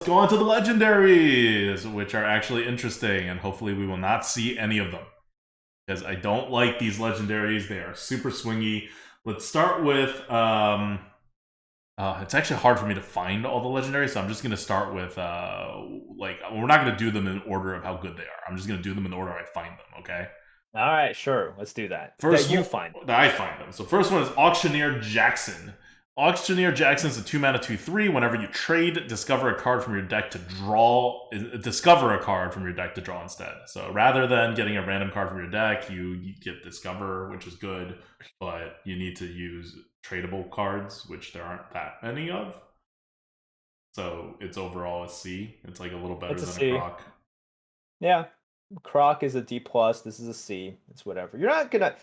go on to the legendaries, which are actually interesting, and hopefully we will not see any of them. Because I don't like these legendaries. They are super swingy. Let's start with... it's actually hard for me to find all the legendaries, so I'm just going to start with... we're not going to do them in order of how good they are. I'm just going to do them in the order I find them, okay? All right, sure. Let's do that. First that you find. That I find them. So first one is Auctioneer Jackson. Auctioneer Jackson is a 2-mana 2/3. Whenever you trade, discover a card from your deck to draw. Discover a card from your deck to draw instead. So rather than getting a random card from your deck, you get Discover, which is good, but you need to use tradable cards, which there aren't that many of. So it's overall a C. It's like a little better than a Croc. Yeah, Croc is a D+. This is a C. It's whatever. You're not gonna.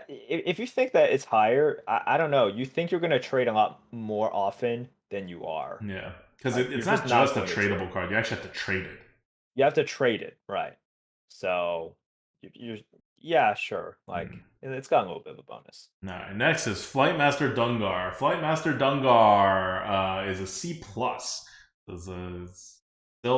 If you think that it's higher, I don't know. You think you're going to trade a lot more often than you are. Yeah, because it's not just a tradable card. You actually have to trade it. You have to trade it, right? So, yeah, sure. It's got a little bit of a bonus. All right, next is Flightmaster Dungar. Flightmaster Dungar is a C+.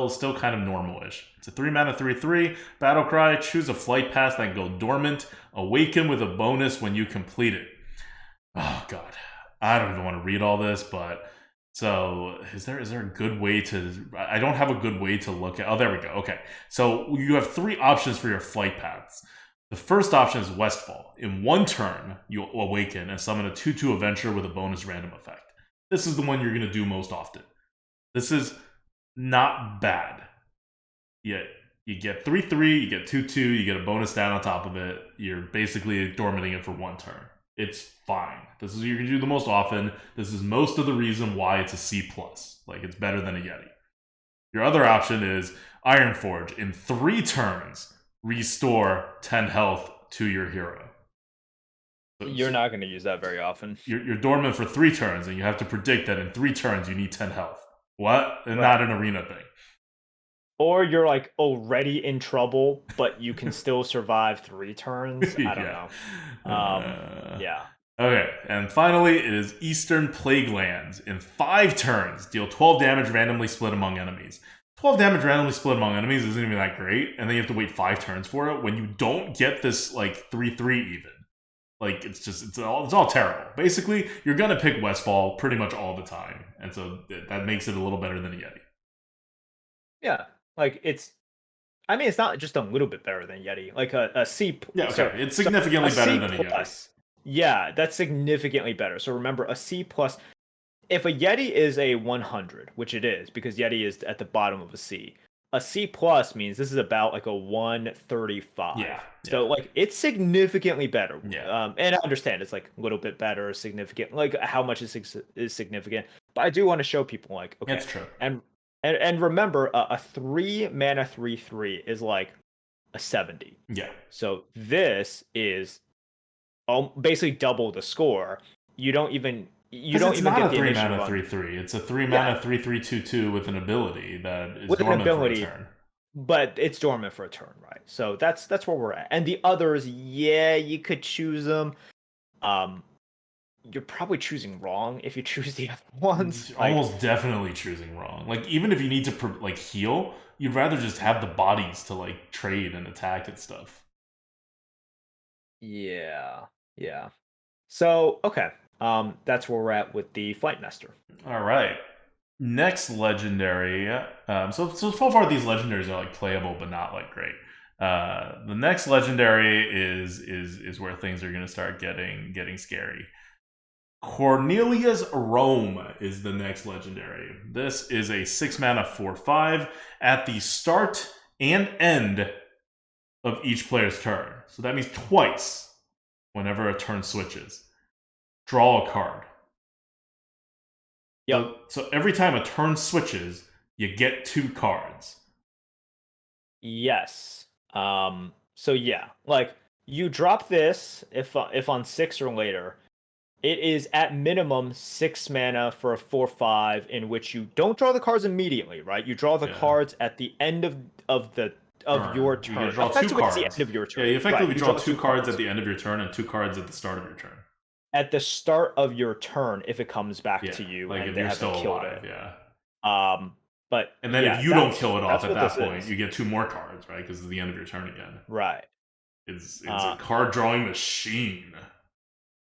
Still kind of normal-ish. It's a 3-mana 3/3. Battlecry, choose a flight path that can go dormant. Awaken with a bonus when you complete it. Oh, God. I don't even want to read all this, but... So, is there a good way to... I don't have a good way to look at... Oh, there we go. Okay. So, you have 3 options for your flight paths. The first option is Westfall. In 1 turn, you awaken and summon a 2/2 Adventure with a bonus random effect. This is the one you're going to do most often. This is... not bad. Yet you get 3/3, you get 2/2, you get a bonus down on top of it. You're basically dormanting it for 1 turn. It's fine. This is what you can do the most often. This is most of the reason why it's a C+. Like, it's better than a Yeti. Your other option is Ironforge. In 3 turns, restore 10 health to your hero. So you're not going to use that very often. You're dormant for 3 turns, and you have to predict that in 3 turns you need 10 health. What? And not an arena thing. Or you're like already in trouble, but you can still survive 3 turns. I don't know. Yeah. Okay, and finally it is Eastern Plaguelands. In 5 turns, deal 12 damage randomly split among enemies. 12 damage randomly split among enemies isn't even that great, and then you have to wait 5 turns for it when you don't get this like 3/3 even. Like, it's all terrible. Basically, you're gonna pick Westfall pretty much all the time, and so that makes it a little better than a Yeti. Yeah, like it's not just a little bit better than Yeti. Like a C. Yeah, okay, it's significantly better than a Yeti. Yeah, that's significantly better. So remember, a C+. If a Yeti is a 100, which it is, because Yeti is at the bottom of a C. A C+ means this is about like a 135. Yeah. So like it's significantly better. Yeah. And I understand it's like a little bit better, significant. Like how much is significant. But I do want to show people like okay. That's true. And remember, a 3-mana 3/3 is like a 70. Yeah. So this is basically double the score. You don't even get the initiative. It's not a 3-mana 3/3. It's a 3-mana 3/3/2/2 with an ability that is dormant for a turn. But it's dormant for a turn, right? So that's where we're at. And the others, yeah, you could choose them. You're probably choosing wrong if you choose the other ones. Almost definitely choosing wrong. Like, even if you need to like heal, you'd rather just have the bodies to like trade and attack and stuff. Yeah. So okay. That's where we're at with the Flightmaster. All right. Next legendary. So far these legendaries are like playable, but not like great. The next legendary is where things are going to start getting scary. Cornelius Roame is the next legendary. This is a 6-mana 4/5 at the start and end of each player's turn. So that means twice whenever a turn switches. Draw a card. Yep. So every time a turn switches, you get 2 cards. Yes. So yeah, like you drop this if on 6 or later. It is at minimum 6 mana for a 4/5 in which you don't draw the cards immediately, right? You draw the cards at the end of your turn. You draw 2 cards. The end of your turn. Yeah, you effectively draw 2 cards at the end of your turn and 2 cards at the start of your turn. At the start of your turn, if it comes back to you, like and if they you're haven't still killed alive, it. yeah. But And then yeah, if you don't kill it off that's at what that this point, is. you get 2 more cards, right? Because it's the end of your turn again. Right. It's a card drawing machine.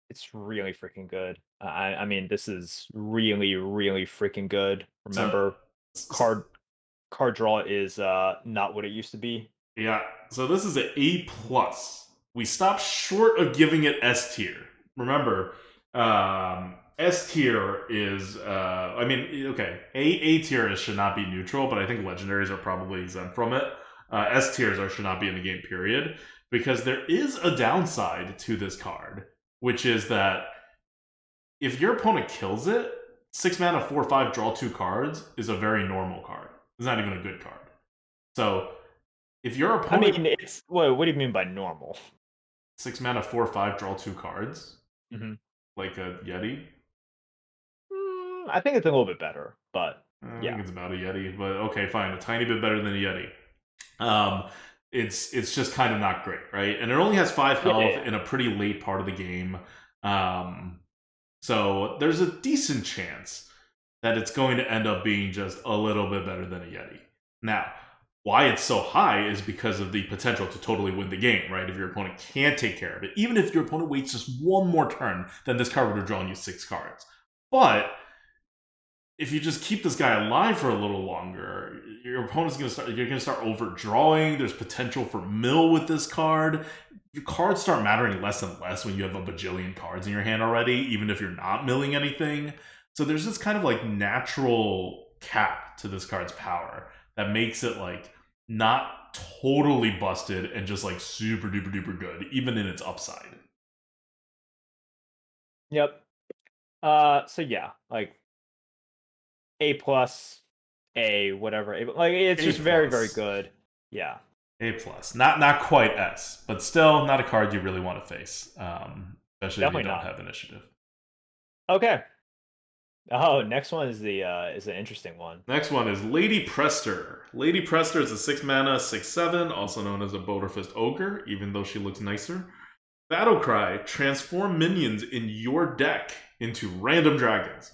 It's really freaking good. I mean, this is really, really freaking good. So, Remember, card draw is not what it used to be. yeah. So this is an A plus. We stopped short of giving it S tier. Remember, S tier is I mean, okay, A tier should not be neutral, but I think legendaries are probably exempt from it. S tiers should not be in the game, period, because there is a downside to this card, which is that if your opponent kills it, 6 mana, 4/5, draw 2 cards is a very normal card. It's not even a good card. So if your opponent, I mean, it's what do you mean by normal? 6 mana, 4/5, draw 2 cards, Mm-hmm. like a Yeti. I think it's a little bit better, but I think yeah. it's about a Yeti, but okay, fine, a tiny bit better than a Yeti. Um, it's just kind of not great, right? And it only has 5 health Yeah. in a pretty late part of the game. So there's a decent chance that it's going to end up being just a little bit better than a Yeti. Now, why it's so high is because of the potential to totally win the game, right? If your opponent can't take care of it. Even if your opponent waits just one more turn, then this card would have drawn you 6 cards. But if you just keep this guy alive for a little longer, your opponent's you're gonna start overdrawing. There's potential for mill with this card. Your cards start mattering less and less when you have a bajillion cards in your hand already, even if you're not milling anything. So there's this kind of like natural cap to this card's power that makes it like not totally busted and just like super duper duper good, even in its upside. Yep. So yeah, like A plus, A whatever. Like it's A just very, very plus. good. Yeah. A plus, not quite S, but still not a card you really want to face, especially if you Definitely don't not. have initiative. Okay. Oh, next one is an interesting one. Next one is Lady Prestor. Lady Prestor is a 6 mana, 6/7, also known as a Boulderfist Ogre, even though she looks nicer. Battle Cry, transform minions in your deck into random dragons.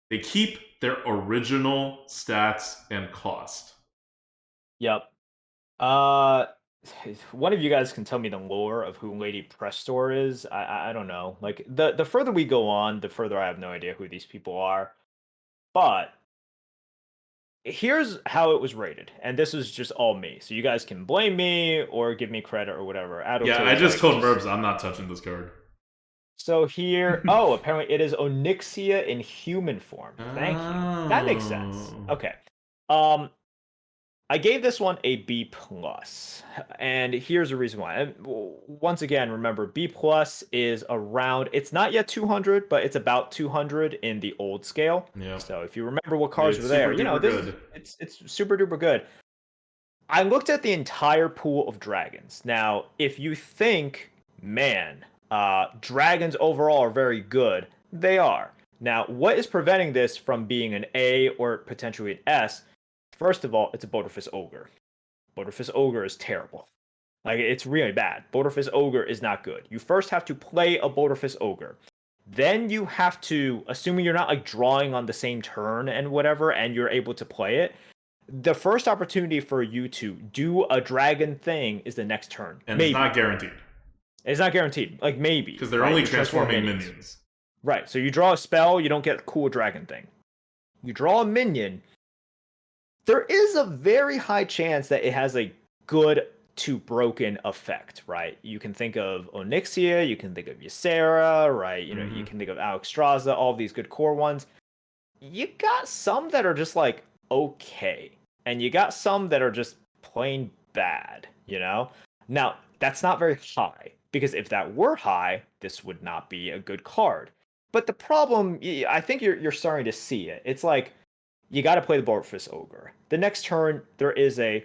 They keep their original stats and cost. Yep. One of you guys can tell me the lore of who Lady Prestor is. I don't know. Like the further we go on, the further I have no idea who these people are. But here's how it was rated, and this is just all me. So you guys can blame me or give me credit or whatever. Yeah, I just told Merps I'm not touching this card. So here, oh, apparently it is Onyxia in human form. Thank you. That makes sense. Oh. Okay. I gave this one a B plus, and here's the reason why. And once again, remember B plus is around. It's not yet 200, but it's about 200 in the old scale. Yeah. So if you remember what cards It's were there, super duper this good. it's super duper good. I looked at the entire pool of dragons. Now, if you think, man, dragons overall are very good, they are. Now, what is preventing this from being an A or potentially an S? First of all, it's a Boulderfist Ogre. Boulderfist Ogre is terrible. Like, it's really bad. Boulderfist Ogre is not good. You first have to play a Boulderfist Ogre. Then you have to, assuming you're not like drawing on the same turn and whatever, and you're able to play it, the first opportunity for you to do a dragon thing is the next turn. And maybe. it's not guaranteed. It's not guaranteed. Like, maybe. Because they're only transforming minions. Right. So you draw a spell, you don't get a cool dragon thing. You draw a minion, there is a very high chance that it has a good to broken effect, right? You can think of Onyxia, you can think of Ysera, right? You know, you can think of Alexstrasza, all of these good core ones. You got some that are just like okay, and you got some that are just plain bad, you know? Now, that's not very high, because if that were high, this would not be a good card. But the problem, I think you're starting to see it. It's like, you got to play the Boulderfist Ogre. The next turn, there is a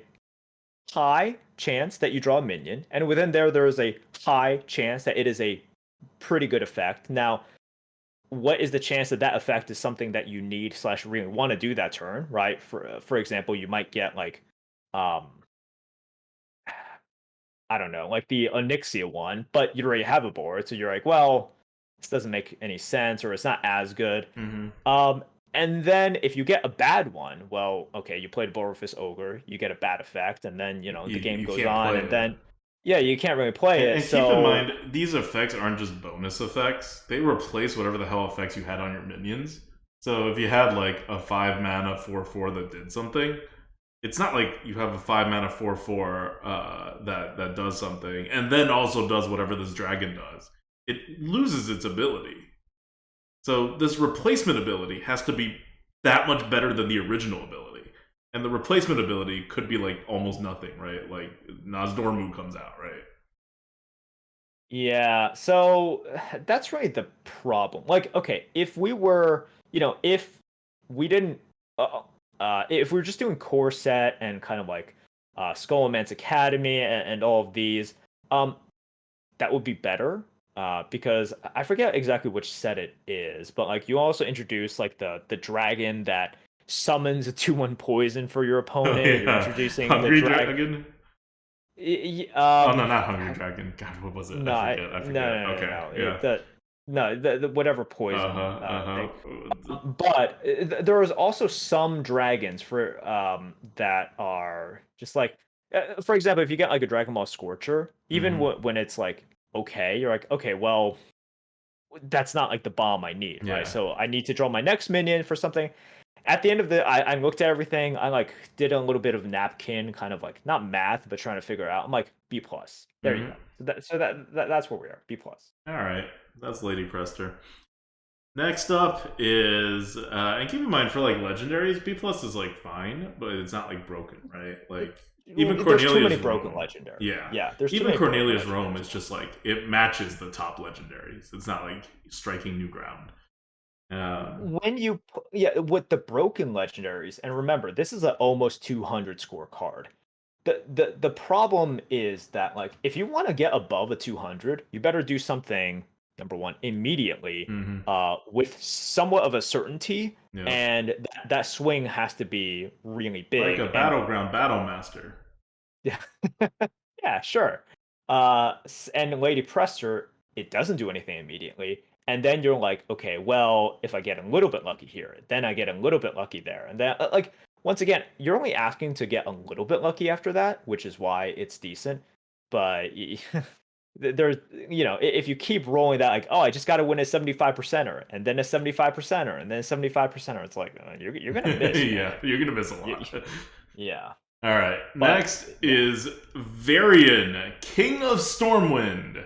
high chance that you draw a minion, and within there is a high chance that it is a pretty good effect. Now, what is the chance that that effect is something that you need / really want to do that turn, right? For example, you might get like, I don't know, like the Onyxia one, but you already have a board, so you're like, well, this doesn't make any sense, or it's not as good. And then if you get a bad one, well, okay, you played Bulrufus Ogre, you get a bad effect, and then the game You goes can't on, play and it. then yeah, you can't really play it. And keep in So mind, these effects aren't just bonus effects. They replace whatever the hell effects you had on your minions. So if you had like a 5 mana 4/4 that did something, it's not like you have a 5 mana 4/4 that does something and then also does whatever this dragon does. It loses its ability. So this replacement ability has to be that much better than the original ability. And the replacement ability could be like almost nothing, right? Like Nozdormu comes out, right? yeah, so that's really the problem. Like, okay, if we were, if we didn't, if we were just doing core set and kind of like Skullman's Academy and all of these, that would be better. Because I forget exactly which set it is, but like you also introduce like the dragon that summons a 2/1 poison for your Oh opponent. You're yeah, introducing the Hungry dragon. Dragon. Oh no, not Hungry Dragon. God, what was it? No, I forget. I forget. no, Okay, no. yeah. The whatever Uh poison huh. Uh thing. huh. But there is also some dragons for that are just like, for example, if you get like a Dragon Ball Scorcher, even when it's like okay, you're like okay, well that's not like the bomb I need, right? Yeah. So I need to draw my next minion for something. At the end of I looked at everything. I like did a little bit of napkin, kind of like not math, but trying to figure out. I'm like B plus. There you go. That's where we are. B plus. All right, that's Lady Prestor. Next up is, and keep in mind for like legendaries, B plus is like fine, but it's not like broken, right? Like even There's too many Cornelius broken Roame, legendaries. yeah, Yeah, there's too even many broken Cornelius Roame legendaries. is just like it matches the top legendaries. It's not like striking new ground. When you with the broken legendaries, and remember this is an almost 200 score card. The problem is that like if you want to get above a 200, you better do something number one immediately, with somewhat of a certainty, Yeah, and that swing has to be really big. like a And battleground battle master. yeah, yeah, sure. And Lady Prestor, it doesn't do anything immediately. And then you're like, okay, well, if I get a little bit lucky here, then I get a little bit lucky there. And then, like, once again, you're only asking to get a little bit lucky after that, which is why it's decent. But there's, if you keep rolling that, like, oh, I just got to win a 75%er, and then a 75%er, and then a 75%er, it's like, you're going to miss. Yeah, Man. you're gonna miss a lot. Yeah. All right, But next is Varian, King of Stormwind.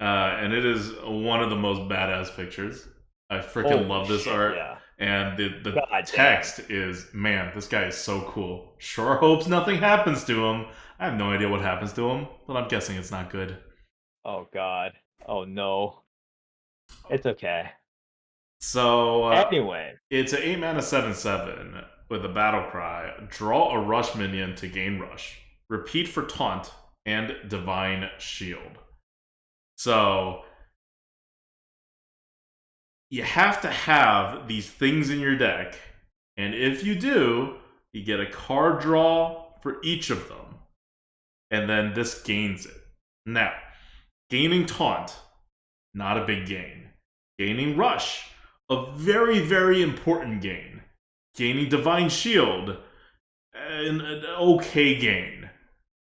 And it is one of the most badass pictures. I freaking love this art. Yeah. And the God text is, man, this guy is so cool. Sure hopes nothing happens to him. I have no idea what happens to him, but I'm guessing it's not good. Oh God. Oh no. It's okay. So, Anyway. it's an 8 mana 7/7 with a battle cry. Draw a rush minion to gain rush. Repeat for taunt and divine shield. So you have to have these things in your deck, and if you do, you get a card draw for each of them, and then this gains it. Now, gaining taunt, not a big gain. Gaining rush, a very, very important gain. Gaining divine shield, an okay gain.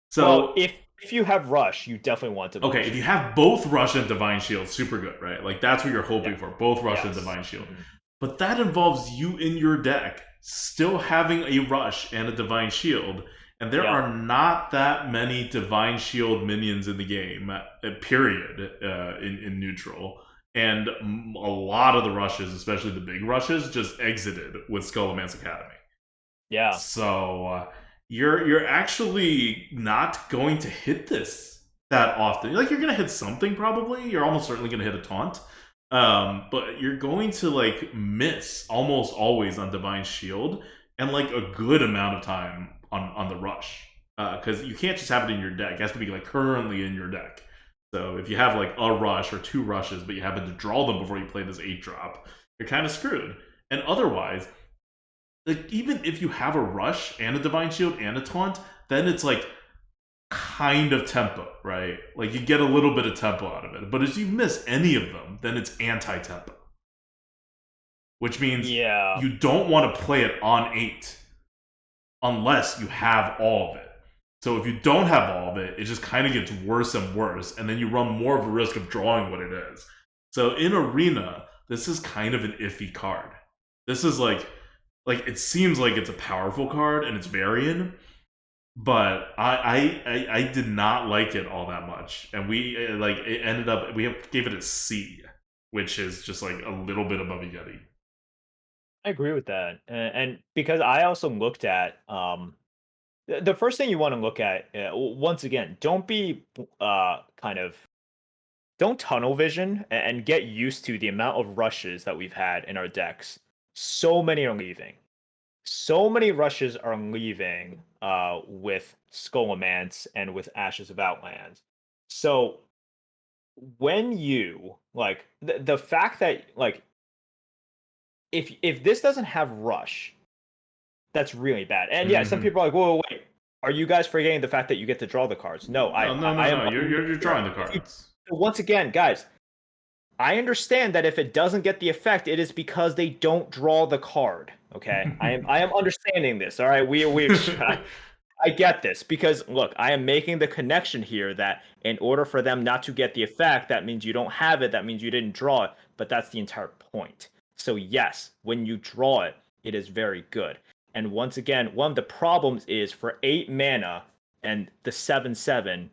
So well, if you have rush, you definitely want to. Okay, if you have both Rush and Divine Shield, super good, right? Like that's what you're hoping Yeah. for, both Rush and Yes. Divine Shield. Mhm. But that involves you in your deck still having a Rush and a Divine Shield, and there Yeah. are not that many Divine Shield minions in the game, period, in neutral. And a lot of the rushes, especially the big rushes, just exited with Skullman's Academy. Yeah. So you're actually not going to hit this that often. Like you're gonna hit something probably. You're almost certainly gonna hit a taunt. But you're going to like miss almost always on Divine Shield and like a good amount of time on the rush. Because you can't just have it in your deck. It has to be like currently in your deck. So if you have like a rush or two rushes, but you happen to draw them before you play this 8-drop, you're kind of screwed. And otherwise, like even if you have a rush and a divine shield and a taunt, then it's like kind of tempo, right? Like you get a little bit of tempo out of it. But if you miss any of them, then it's anti-tempo. which means Yeah. you don't want to play it on 8 unless you have all of it. So if you don't have all of it, it just kind of gets worse and worse, and then you run more of a risk of drawing what it is. So in Arena, this is kind of an iffy card. This is like it seems like it's a powerful card and it's Varian, but I did not like it all that much, and it ended up gave it a C, which is just like a little bit above a Yeti. I agree with that. And because I also looked at the first thing you want to look at once again, don't be kind of don't tunnel vision and get used to the amount of rushes that we've had in our decks. So many are leaving. So many rushes are leaving with Scholomance and with Ashes of Outlands. So when you like the fact that like if this doesn't have rush, that's really bad. And yeah, some people are like, whoa, wait, are you guys forgetting the fact that you get to draw the cards? No, no. You're drawing the cards. Once again, guys, I understand that if it doesn't get the effect, it is because they don't draw the card. Okay, I am understanding this. All right, we I get this because look, I am making the connection here that in order for them not to get the effect, that means you don't have it. That means you didn't draw it. But that's the entire point. So yes, when you draw it, it is very good. And once again, one of the problems is for 8 mana and the 7/7.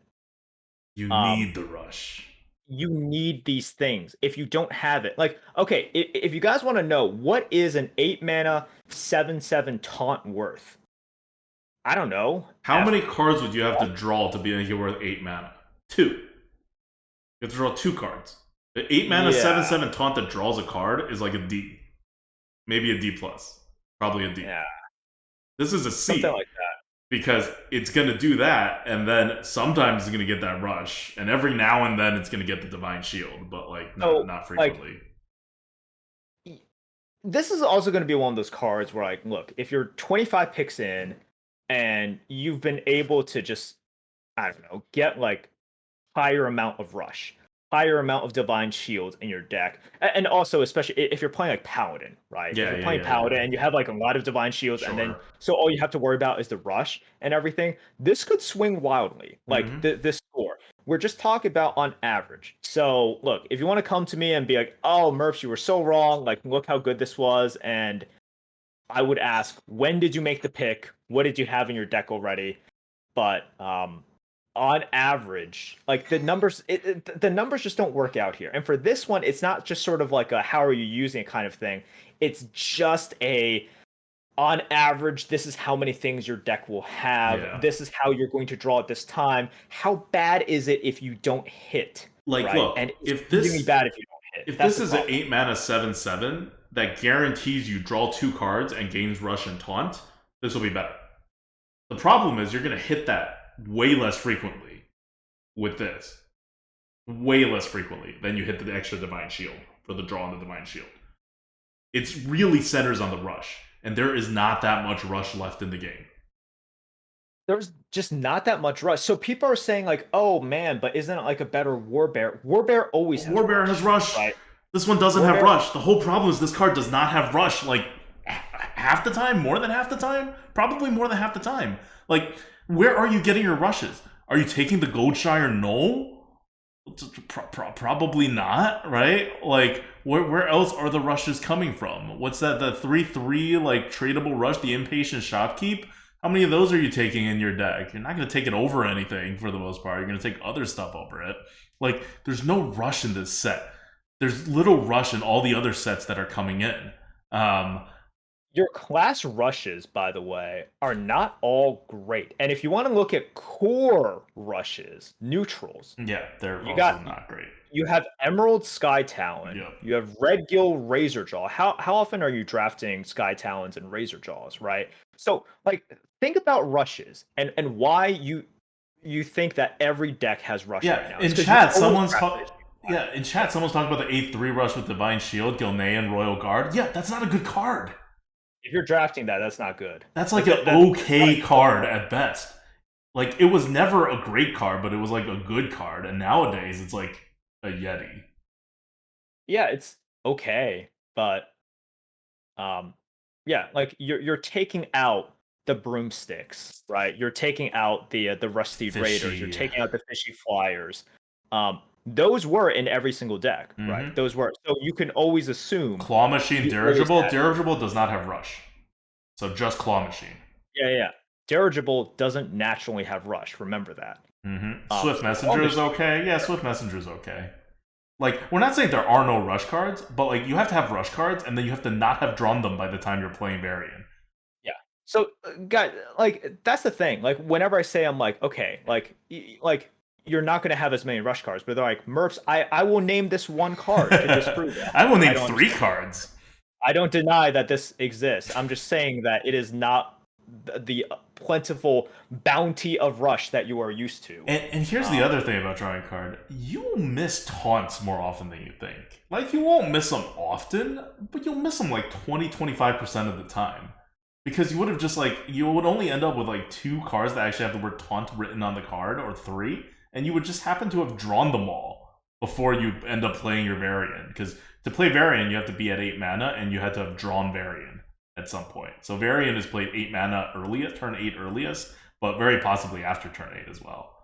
You need the rush. You need these things. If you don't have it, like, okay, if you guys want to know what is an 8 mana 7/7 taunt worth, I don't know. How many cards would you have to draw to be worth 8 mana? 2. You have to draw 2 cards. The 8 mana 7/7 taunt that draws a card is like a D. Maybe a D plus. Probably a D. Yeah. This is a C. Something like that. Because it's going to do that, and then sometimes it's going to get that rush, and every now and then it's going to get the Divine Shield, but like not frequently. Like, this is also going to be one of those cards where, like, look, if you're 25 picks in and you've been able to just, I don't know, get like higher amount of rush, higher amount of Divine Shields in your deck, and also especially if you're playing like Paladin, right? Yeah, if you're playing Paladin and you have like a lot of Divine Shields, and then so all you have to worry about is the rush and everything. This could swing wildly, like this score. We're just talking about on average. So look, if you want to come to me and be like, "Oh, Merps, you were so wrong. Like, look how good this was," and I would ask, when did you make the pick? What did you have in your deck already? But on average, like the numbers, the numbers just don't work out here. And for this one, it's not just sort of like a how are you using it kind of thing. It's just a on average, this is how many things your deck will have. Yeah. This is how you're going to draw at this time. How bad is it if you don't hit? Like, right? Look, and if this really bad if you don't hit. If this is an 8 mana 7/7 that guarantees you draw 2 cards and gains rush and taunt, this will be better. The problem is you're going to hit that way less frequently with this. Way less frequently than you hit the extra Divine Shield for the draw on the Divine Shield. It really centers on the rush, and there is not that much rush left in the game. There's just not that much rush. So people are saying like, oh man, but isn't it like a better Warbear? Warbear always has Warbear rush. Has rush. Right? This one doesn't have rush. The whole problem is this card does not have rush, like half the time, more than half the time, probably more than half the time. Like, where are you getting your rushes? Are you taking the Goldshire Knoll? Probably not, right? Like, where else are the rushes coming from? What's that? The 3/3 like tradable rush, the Impatient Shopkeep? How many of those are you taking in your deck? You're not going to take it over anything for the most part. You're going to take other stuff over it. Like, there's no rush in this set. There's little rush in all the other sets that are coming in. Your class rushes, by the way, are not all great. And if you want to look at core rushes, neutrals. Yeah, they're also not great. You have Emerald Sky Talon. Yep. You have Red Gill Razorjaw. How often are you drafting Sky Talons and Razorjaws, right? So, like, think about rushes and why you think that every deck has rush right now. In chat, someone's talking about the 8/3 rush with Divine Shield, Gilnean, Royal Guard. Yeah, that's not a good card. If you're drafting that, that's not good. That's like an okay card at best. Like, it was never a great card, but it was like a good card. And nowadays, it's like a Yeti. Yeah, it's okay, but Um, yeah, like you're taking out the broomsticks, right? You're taking out the rusty raiders. You're Fishy. taking out the fishy flyers. Those were in every single deck, right? Mm-hmm. Those were, so you can always assume Claw Machine, you always Dirigible. had. Dirigible does not have Rush. So just Claw Machine. Yeah, yeah. Dirigible doesn't naturally have rush. Remember that. Mm-hmm. Swift Claw Messenger is Machine, okay. Yeah, Swift Messenger is okay. Like, we're not saying there are no rush cards, but like you have to have rush cards, and then you have to not have drawn them by the time you're playing Varian. yeah. So, guys, like that's the thing. Like, whenever I say I'm like, okay, like you're not going to have as many rush cards, but they're like, Merps, I will name this one card to disprove it. I will I name don't 3 cards. I don't deny that this exists. I'm just saying that it is not the plentiful bounty of rush that you are used to. And here's the other thing about drawing a card. You will miss taunts more often than you think. Like, you won't miss them often, but you'll miss them like 20-25% of the time. Because you would have just like, you would only end up with like 2 cards that actually have the word taunt written on the card, or 3, and you would just happen to have drawn them all before you end up playing your Varian. Because to play Varian, you have to be at 8 mana, and you had to have drawn Varian at some point. So Varian is played 8 mana earliest, turn 8 earliest, but very possibly after turn 8 as well.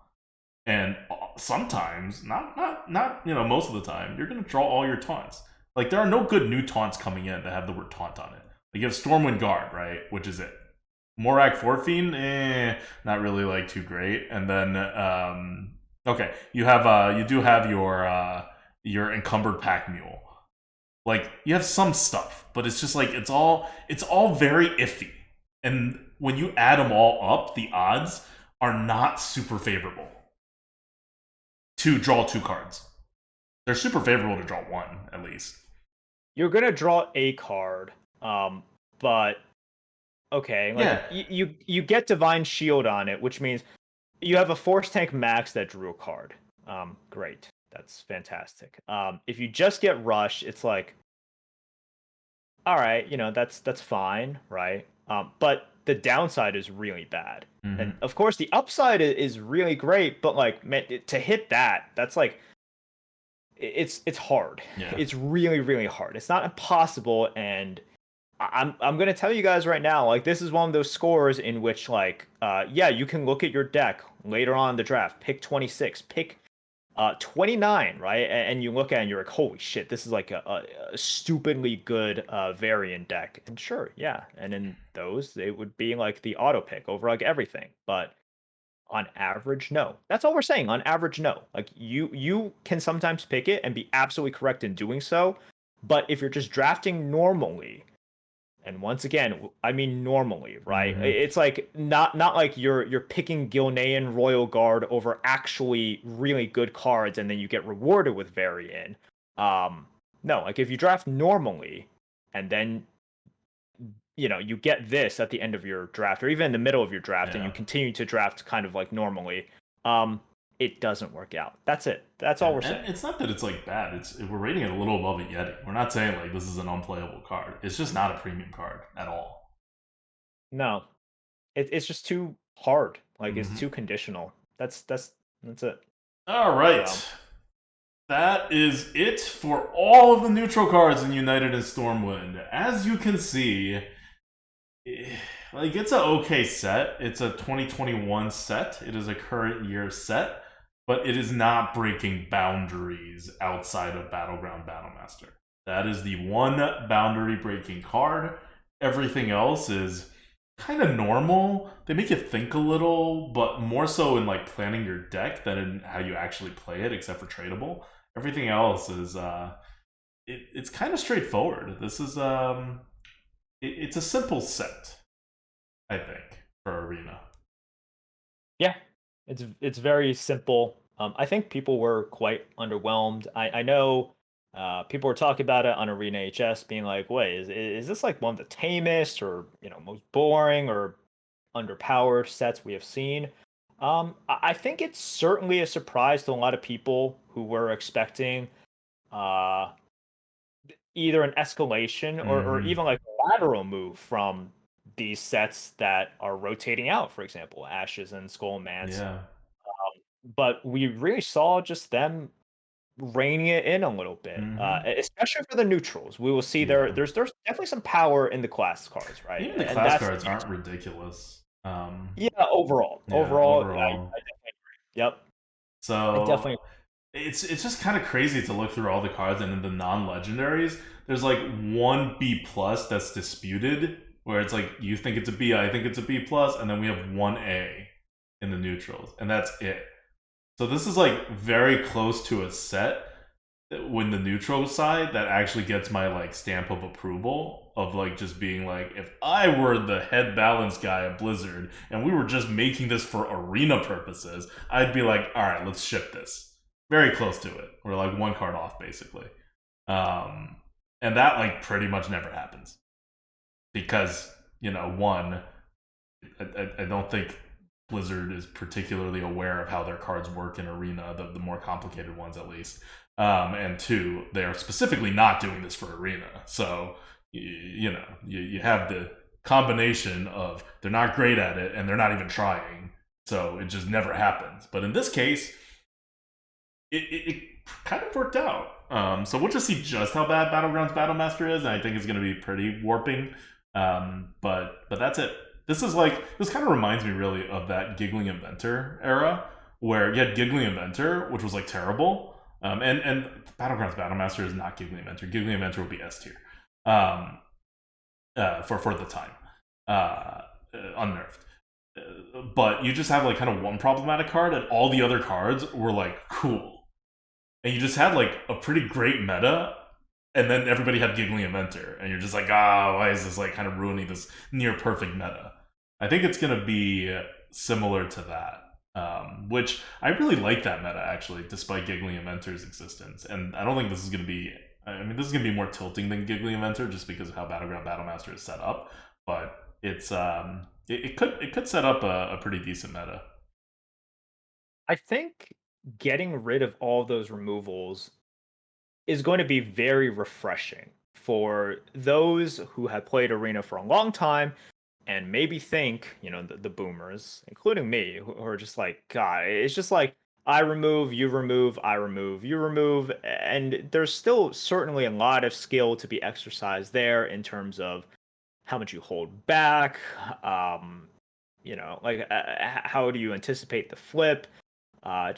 And sometimes, not most of the time, you're going to draw all your taunts. Like, there are no good new taunts coming in that have the word taunt on it. Like, you have Stormwind Guard, right? Which is it. Morak Forfiend, not really like too great. And then, okay, you do have your Encumbered Pack Mule. Like, you have some stuff, but it's just like it's all very iffy. And when you add them all up, the odds are not super favorable to draw 2 cards. They're super favorable to draw 1, at least. You're gonna draw a card, but okay, like Yeah. you get Divine Shield on it, which means you have a Force Tank Max that drew a card. Great, that's fantastic. If you just get Rush, it's like, all right, that's fine, right? But the downside is really bad, and of course the upside is really great. But like, man, to hit that's like, it's hard. Yeah. It's really really hard. It's not impossible, and I'm gonna tell you guys right now, like this is one of those scores in which like, yeah, you can look at your deck later on in the draft, pick 26, pick 29, right? And you look at it and you're like, holy shit, this is like a stupidly good Varian deck. And sure, yeah. And in those, it would be like the auto pick over like everything. But on average, no. That's all we're saying. On average, no. Like you can sometimes pick it and be absolutely correct in doing so. But if you're just drafting normally, and once again, I mean normally, right? It's like not like you're picking Gilnean Royal Guard over actually really good cards, and then you get rewarded with Varian. No, like if you draft normally, and then you get this at the end of your draft, or even in the middle of your draft, and you continue to draft kind of like normally, it doesn't work out. That's it. That's all we're saying. It's not that it's like bad. We're rating it a little above a Yeti. We're not saying like this is an unplayable card. It's just not a premium card at all. No, it's just too hard. Like it's too conditional. That's it. All right. That is it for all of the neutral cards in United and Stormwind. As you can see, like, it's an okay set. It's a 2021 set. It is a current year set, but it is not breaking boundaries outside of Battleground Battlemaster. That is the one boundary breaking card. Everything else is kind of normal. They make you think a little, but more so in like planning your deck than in how you actually play it, except for tradable. Everything else is it's kind of straightforward. This is it's a simple set, I think, for Arena. Yeah, it's very simple. I think people were quite underwhelmed. I know people were talking about it on Arena HS, being like, "Wait, is this like one of the tamest or most boring or underpowered sets we have seen?" I think it's certainly a surprise to a lot of people who were expecting either an escalation or even like a lateral move from these sets that are rotating out, for example, Ashes and Skull and Mance. Yeah. But we really saw just them reining it in a little bit, especially for the neutrals. We will see Yeah. there's definitely some power in the class cards, right? Even the And class that's cards aren't ridiculous. yeah, overall, Yeah, overall. I definitely agree. Yep, I So definitely. it's just kind of crazy to look through all the cards, and in the non-legendaries, there's like one B plus that's disputed, where it's like you think it's a B, I think it's a B plus, and then we have one A in the neutrals, and that's it. So this is like very close to a set when the neutral side that actually gets my like stamp of approval of like just being like, if I were the head balance guy at Blizzard and we were just making this for arena purposes, I'd be like, all right, let's ship this. Very close to it. We're like one card off basically. And that like pretty much never happens because, you know, one, I don't think Blizzard is particularly aware of how their cards work in Arena, the more complicated ones at least. And two, they are specifically not doing this for Arena. So, you know, you have the combination of they're not great at it and they're not even trying. So it just never happens. But in this case, it kind of worked out. So we'll just see just how bad Battlegrounds Battlemaster is. And I think it's going to be pretty warping. But that's it. This kind of reminds me really of that Giggling Inventor era where you had Giggling Inventor, which was like terrible. And Battlegrounds Battlemaster is not Giggling Inventor. Giggling Inventor would be S tier. For the time. Unnerved. But you just have like kind of one problematic card, and all the other cards were like cool. And you just had like a pretty great meta, and then everybody had Giggling Inventor, and you're just like, why is this like kind of ruining this near perfect meta? I think it's gonna be similar to that, which I really like that meta actually, despite Giggling Inventor's existence. And I don't think this is gonna be. I mean, this is gonna be more tilting than Giggling Inventor just because of how Battleground Battlemaster is set up. But it's it could set up a pretty decent meta. I think getting rid of all those removals is going to be very refreshing for those who have played Arena for a long time and maybe think, you know, the boomers, including me, who are just like, God, it's just like I remove, you remove, I remove, you remove. And there's still certainly a lot of skill to be exercised there in terms of how much you hold back, you know, like how do you anticipate the flip? A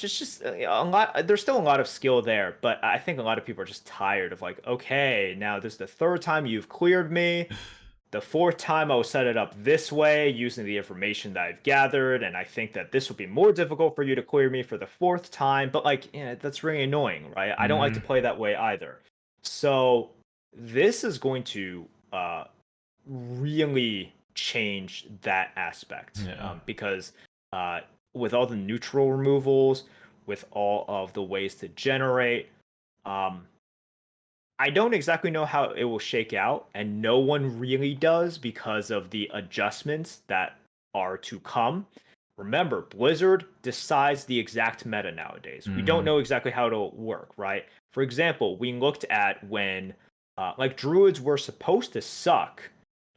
lot. There's still a lot of skill there, but I think a lot of people are just tired of like, okay, now this is the third time you've cleared me. The fourth time I will set it up this way using the information that I've gathered, and I think that this will be more difficult for you to clear me for the fourth time. But like, yeah, that's really annoying, right? I don't like to play that way either. So this is going to really change that aspect because with all the neutral removals, with all of the ways to generate, I don't exactly know how it will shake out, and no one really does because of the adjustments that are to come. Remember, Blizzard decides the exact meta nowadays. We don't know exactly how it'll work, right? For example, we looked at when like druids were supposed to suck,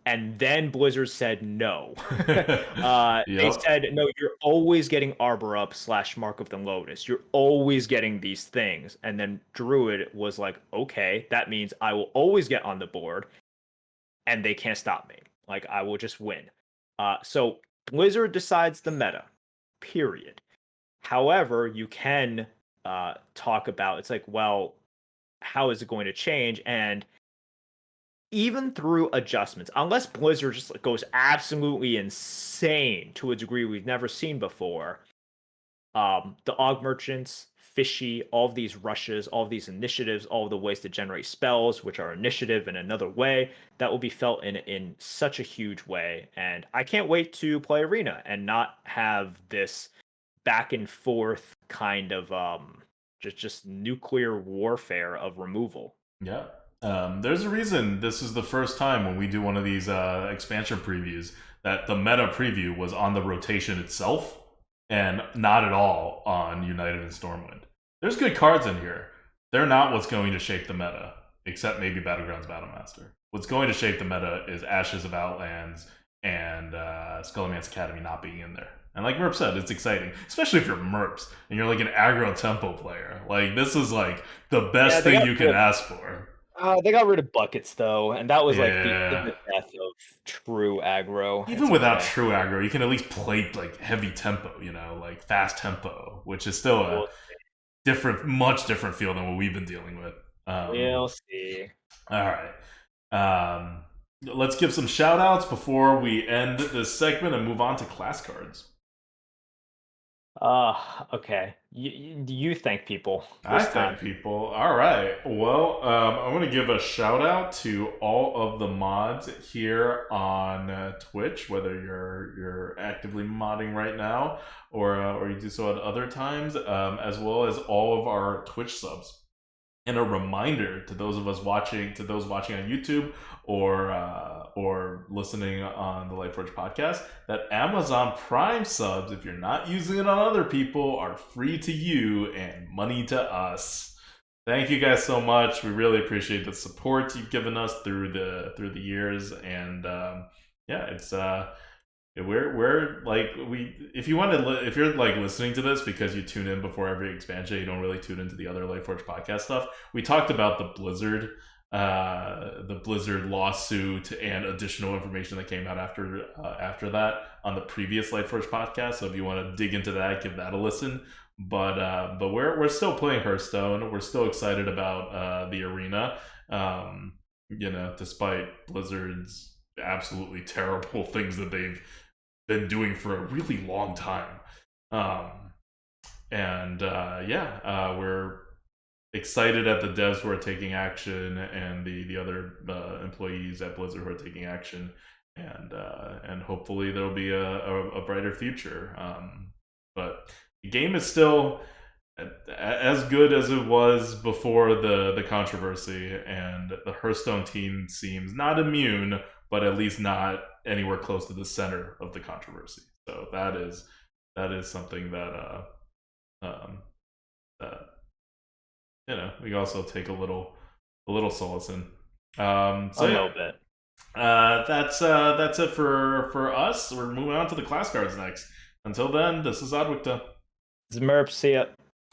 and then Blizzard said no. They said, no, you're always getting Arbor Up / Mark of the Lotus. You're always getting these things. And then Druid was like, okay, that means I will always get on the board, and they can't stop me. Like, I will just win. So Blizzard decides the meta, period. However, you can talk about, it's like, well, how is it going to change? And even through adjustments, unless Blizzard just goes absolutely insane to a degree we've never seen before, the Og Merchants, Fishy, all of these rushes, all of these initiatives, all of the ways to generate spells, which are initiative in another way, that will be felt in such a huge way. And I can't wait to play Arena and not have this back and forth kind of just nuclear warfare of removal. Yeah. There's a reason this is the first time when we do one of these expansion previews that the meta preview was on the rotation itself and not at all on United and Stormwind. There's good cards in here. They're not what's going to shape the meta, except maybe Battlegrounds Battlemaster. What's going to shape the meta is Ashes of Outlands and Skullman's Academy not being in there. And like Merp said, it's exciting, especially if you're Merps and you're like an aggro tempo player. Like this is like the best thing you can ask for. They got rid of buckets though, and that was like the Yeah. death of true aggro. Even without true aggro, you can at least play like heavy tempo, like fast tempo, which is still a much different feel than what we've been dealing with. We'll see. All right. Let's give some shout outs before we end this segment and move on to class cards. Okay. You thank people. I thank people. All right. Well, I'm going to give a shout out to all of the mods here on Twitch, whether you're actively modding right now or you do so at other times, as well as all of our Twitch subs. And a reminder to those watching on YouTube or listening on the Lightforge podcast, that Amazon Prime subs, if you're not using it on other people, are free to you and money to us. Thank you guys so much. We really appreciate the support you've given us through the years, and it's we're like if you're like listening to this because you tune in before every expansion, you don't really tune into the other Lightforge podcast stuff. We talked about the Blizzard lawsuit and additional information that came out after that on the previous Lightforge podcast. So if you want to dig into that, give that a listen. But we're still playing Hearthstone. We're still excited about the arena. Despite Blizzard's absolutely terrible things that they've been doing for a really long time. We're excited at the devs who are taking action and the other employees at Blizzard who are taking action, and hopefully there'll be a brighter future. But the game is still as good as it was before the controversy, and the Hearthstone team seems not immune, but at least not anywhere close to the center of the controversy. So that is something that we also take a little solace in. A little bit. That's it for us. We're moving on to the class cards next. Until then, this is ADWCTA. This is Merps. See ya.